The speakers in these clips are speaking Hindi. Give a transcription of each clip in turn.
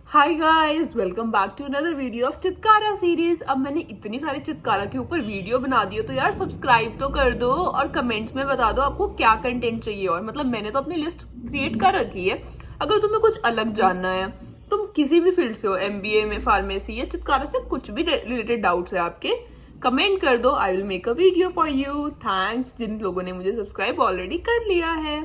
Hi guys, welcome back to another video of Chitkara series. अब मैंने इतनी सारी चित्कारा के ऊपर वीडियो बना दी है तो यार सब्सक्राइब तो कर दो और कमेंट्स में बता दो आपको क्या कंटेंट चाहिए। और मतलब मैंने तो अपनी लिस्ट क्रिएट कर रखी है। अगर तुम्हें कुछ अलग जानना है, तुम किसी भी फील्ड से हो, एमबीए में, फार्मेसी या चित्कारा से कुछ भी रिलेटेड डाउट्स है आपके, कमेंट कर दो। I will make a video for you. Thanks जिन लोगों ने मुझे सब्सक्राइब ऑलरेडी कर लिया है।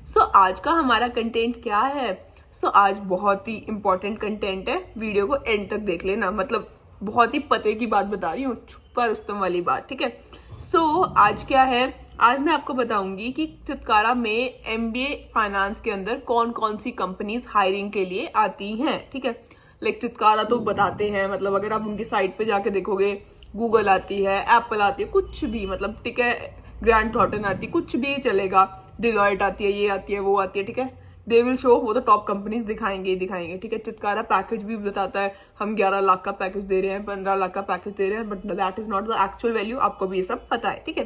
सो आज का हमारा कंटेंट क्या है? आज बहुत ही इंपॉर्टेंट कंटेंट है, वीडियो को एंड तक देख लेना। मतलब बहुत ही पते की बात बता रही हूँ, छुपा रुस्तम वाली बात, ठीक है। आज क्या है, आज मैं आपको बताऊंगी कि चित्कारा में एमबीए फाइनेंस के अंदर कौन कौन सी कंपनीज हायरिंग के लिए आती हैं, ठीक है। लाइक चित्कारा तो बताते हैं, मतलब अगर आप उनकी साइट पे जाके देखोगे, गूगल आती है, एप्पल आती है, कुछ भी, मतलब ठीक है, ग्रैंड थॉर्टन आती है, कुछ भी चलेगा, डिलॉयट आती है, ये आती है, वो आती है, ठीक है। दे विल शो, वो तो टॉप कंपनीज दिखाएंगे ही दिखाएंगे, ठीक है। चित्कारा पैकेज भी बताता है, हम 11 लाख का पैकेज दे रहे हैं, 15 लाख का पैकेज दे रहे हैं, but that is not the actual value. आपको भी ये सब पता है, ठीक है।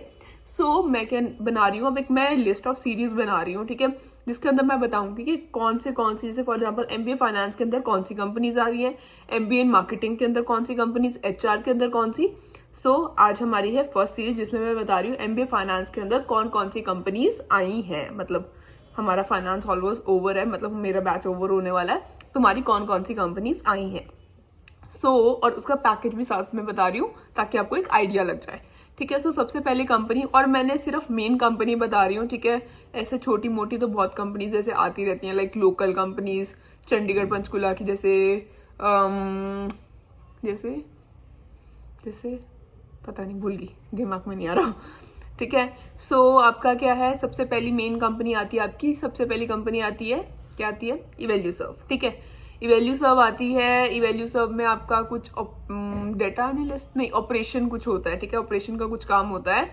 मैं क्या बना रही हूँ, अब एक मैं लिस्ट ऑफ सीरीज बना रही हूँ, ठीक है, जिसके अंदर मैं बताऊंगी कि कौन सी, जैसे फॉर एग्जाम्पल एमबीए फाइनेंस के अंदर कौन सी कंपनीज आ रही है, एमबीए इन मार्केटिंग के अंदर कौन सी कंपनीज, एचआर के अंदर कौन सी। आज हमारी है फर्स्ट सीरीज, जिसमें मैं बता रही हूँ एमबीए फाइनेंस के अंदर कौन कौन सी कंपनीज आई हैं। मतलब हमारा फाइनेंस ऑलमोस्ट ओवर है, मतलब मेरा बैच ओवर होने वाला है, तुम्हारी कौन कौन सी कंपनीज आई हैं। और उसका पैकेज भी साथ में बता रही हूँ ताकि आपको एक आइडिया लग जाए, ठीक है। सबसे पहली कंपनी, और मैंने सिर्फ मेन कंपनी बता रही हूँ, ठीक है। ऐसे छोटी मोटी तो बहुत कंपनीज जैसे आती रहती हैं, like local companies, Chandigarh Panchkula की, जैसे जैसे जैसे पता नहीं, भूल गई, दिमाग में नहीं आ रहा, ठीक है। आपका क्या है, सबसे पहली मेन कंपनी आती है आपकी, सबसे पहली कंपनी आती है, क्या आती है, इवैल्यूसर्व, ठीक है। इवैल्यूसर्व आती है। इवैल्यूसर्व में आपका कुछ डेटा एनालिस्ट नहीं, ऑपरेशन कुछ होता है, ठीक है। ऑपरेशन का कुछ काम होता है,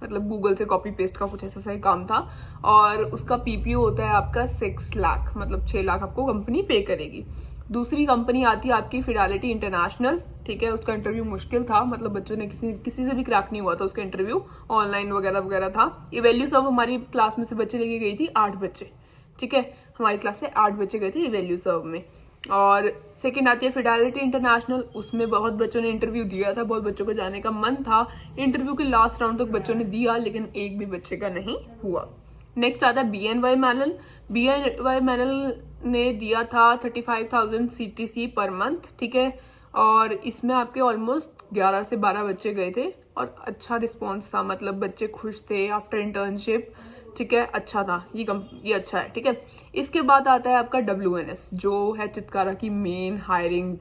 मतलब गूगल से कॉपी पेस्ट का कुछ ऐसा सही काम था। और उसका पीपीओ होता है आपका 6 लाख, मतलब 6 लाख आपको कंपनी पे करेगी। दूसरी कंपनी आती है आपकी फिडेलिटी इंटरनेशनल, ठीक है। उसका इंटरव्यू मुश्किल था, मतलब बच्चों ने किसी से भी क्रैक नहीं हुआ था उसका इंटरव्यू, ऑनलाइन वगैरह वगैरह था। इवैल्यूसर्व हमारी क्लास में से बच्चे लेके गई थी 8 बच्चे, ठीक है। हमारी क्लास से 8 बच्चे गए थे इवैल्यूसर्व में। और सेकंड आती है फिडेलिटी इंटरनेशनल, उसमें बहुत बच्चों ने इंटरव्यू दिया था, बहुत बच्चों को जाने का मन था, इंटरव्यू के लास्ट राउंड तक बच्चों ने दिया, लेकिन एक भी बच्चे का नहीं हुआ। नेक्स्ट आता है बीएनवाई मैनल। बीएनवाई मैनल ने दिया था 35,000 सीटीसी पर मंथ, ठीक है। और इसमें आपके ऑलमोस्ट 11 से 12 बच्चे गए थे और अच्छा रिस्पॉन्स था, मतलब बच्चे खुश थे आफ्टर इंटर्नशिप, ठीक है, अच्छा था ये अच्छा है, ठीक है। इसके बाद आता है आपका WNS, जो है चित्कारा की मेन हायरिंग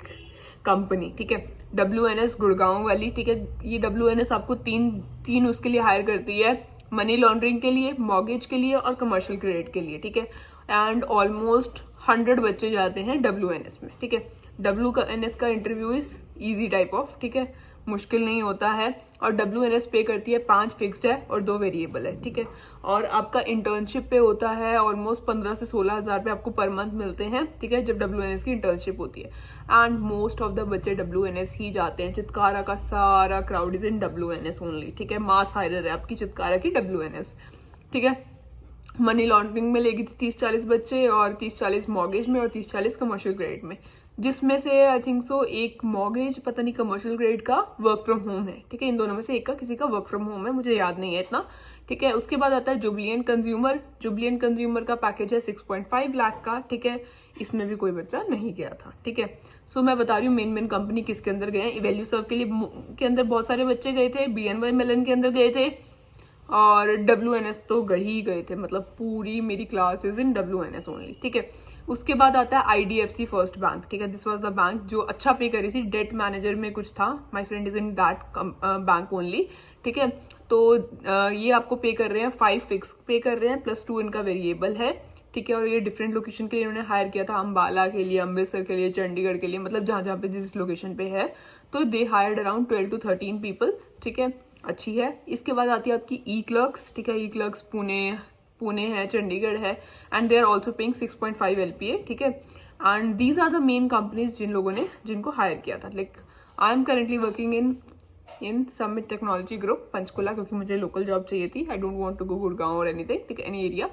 कंपनी, ठीक है। WNS गुड़गांव वाली, ठीक है। ये WNS आपको तीन उसके लिए हायर करती है, मनी लॉन्ड्रिंग के लिए, मॉर्गेज के लिए और कमर्शियल क्रेडिट के लिए, ठीक है। एंड ऑलमोस्ट 100 बच्चे जाते हैं WNS में, ठीक है। WNS का interview is easy type of, ठीक है, मुश्किल नहीं होता है। और WNS पे करती है 5 फिक्स्ड है और 2 वेरिएबल है, ठीक है। और आपका इंटर्नशिप पे होता है ऑलमोस्ट 15 से 16 हजार रुपये आपको पर मंथ मिलते हैं, ठीक है, जब WNS की इंटर्नशिप होती है। एंड मोस्ट ऑफ द बच्चे WNS ही जाते हैं। चित्कारा का सारा crowd is in WNS only, ठीक है। मास हायरर है आपकी चित्कारा की WNS, ठीक है। मनी लॉन्ड्रिंग में लेगी 30-40 बच्चे, और 30-40 मॉर्गेज में, और 30-40 कमर्शियल क्रेडिट में, जिसमें से आई थिंक सो एक मॉर्गेज, पता नहीं कमर्शियल क्रेडिट का वर्क फ्रॉम होम है, ठीक है। इन दोनों में से एक का किसी का वर्क फ्रॉम होम है, मुझे याद नहीं है इतना, ठीक है। उसके बाद आता है जुबलिएंट कंज्यूमर। जुबलिएंट कंज्यूमर का पैकेज है 6.5 लाख का, ठीक है। इसमें भी कोई बच्चा नहीं गया था, ठीक है। मैं बता रही हूँ मेन कंपनी किसके अंदर गए हैं। इवैल्यूसर्व के लिए के अंदर बहुत सारे बच्चे गए थे, BNY मेलन के अंदर गए थे, और WNS तो ही गए थे, मतलब पूरी मेरी class is in WNS only, ठीक है। उसके बाद आता है IDFC फर्स्ट बैंक, ठीक है। दिस वाज द बैंक जो अच्छा पे करी थी, डेट मैनेजर में कुछ था, my friend is in that bank only, ठीक है। ये आपको पे कर रहे हैं 5 फिक्स पे कर रहे हैं, +2 इनका वेरिएबल है, ठीक है। और ये डिफरेंट लोकेशन के लिए इन्होंने हायर किया था, अम्बाला के लिए, अमृतसर के लिए, चंडीगढ़ के लिए, मतलब जहां जहां पे जिस लोकेशन पे है। तो they hired around 12 to 13 people, ठीक है, अच्छी है। इसके बाद आती है आपकी E-क्लर्क्स, ठीक है। E-क्लर्क्स पुणे है, चंडीगढ़ है, and they are also paying 6.5 LPA, ठीक है। And these are the main companies जिनको हायर किया था। Like I am currently working in Summit Technology Group Panchkula, क्योंकि मुझे लोकल जॉब चाहिए थी, I don't want to go Gurgaon और एनीथिंग, ठीक है, any area.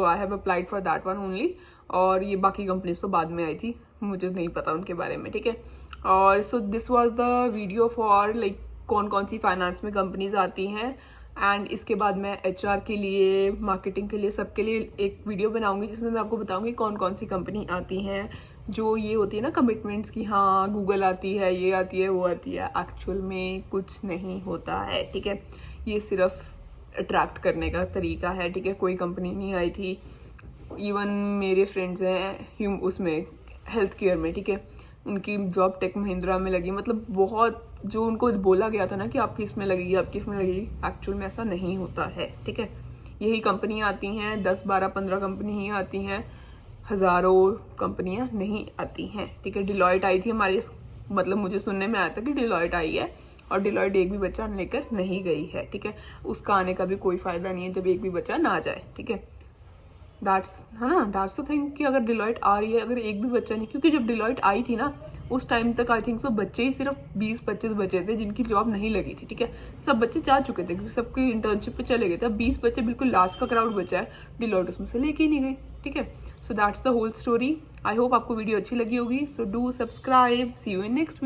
I have applied for that one only. और ये बाकी कंपनीज तो बाद में आई थी, मुझे नहीं पता उनके बारे में, ठीक है। और so this was the video for like कौन कौन सी फाइनेंस में कंपनीज आती हैं। एंड इसके बाद मैं HR के लिए, मार्केटिंग के लिए, सबके लिए एक वीडियो बनाऊंगी जिसमें मैं आपको बताऊंगी कौन कौन सी कंपनी आती हैं जो ये होती है ना कमिटमेंट्स की, हाँ गूगल आती है, ये आती है, वो आती है। एक्चुअल में कुछ नहीं होता है, ठीक है। ये सिर्फ अट्रैक्ट करने का तरीका है, ठीक है। कोई कंपनी नहीं आई थी। इवन मेरे फ्रेंड्स हैं उसमें हेल्थ केयर में, ठीक है, उनकी जॉब टेक महिंद्रा में लगी। मतलब बहुत जो उनको बोला गया था ना कि आपकी इसमें लगेगी, आपकी इसमें लगेगी, एक्चुअल में ऐसा नहीं होता है, ठीक है। यही कंपनी आती हैं, 10 12 15 कंपनी ही आती हैं, हज़ारों कंपनियां नहीं आती हैं, ठीक है। डिलॉयट आई थी हमारे, मतलब मुझे सुनने में आया था कि डिलॉयट आई है और डिलॉयट एक भी बच्चा लेकर नहीं गई है, ठीक है। उसका आने का भी कोई फ़ायदा नहीं है जब एक भी बच्चा ना जाए, ठीक है। दैट्स है ना, दैट्स द थिंग कि अगर डिलॉयट आ रही है, अगर एक भी बच्चा नहीं, क्योंकि जब डिलॉयट आई थी ना उस टाइम तक आई थिंक सो बच्चे ही सिर्फ 20-25 बचे थे जिनकी जॉब नहीं लगी थी, ठीक है। सब बच्चे जा चुके थे क्योंकि सबके इंटर्नशिप पे चले गए थे। अब 20 बच्चे बिल्कुल लास्ट का क्राउड बचा है, डिलॉयट उसमें से लेके ही नहीं गई, ठीक है। So that's the whole story. I hope आपको वीडियो अच्छी लगी होगी। So do subscribe, see you in next video.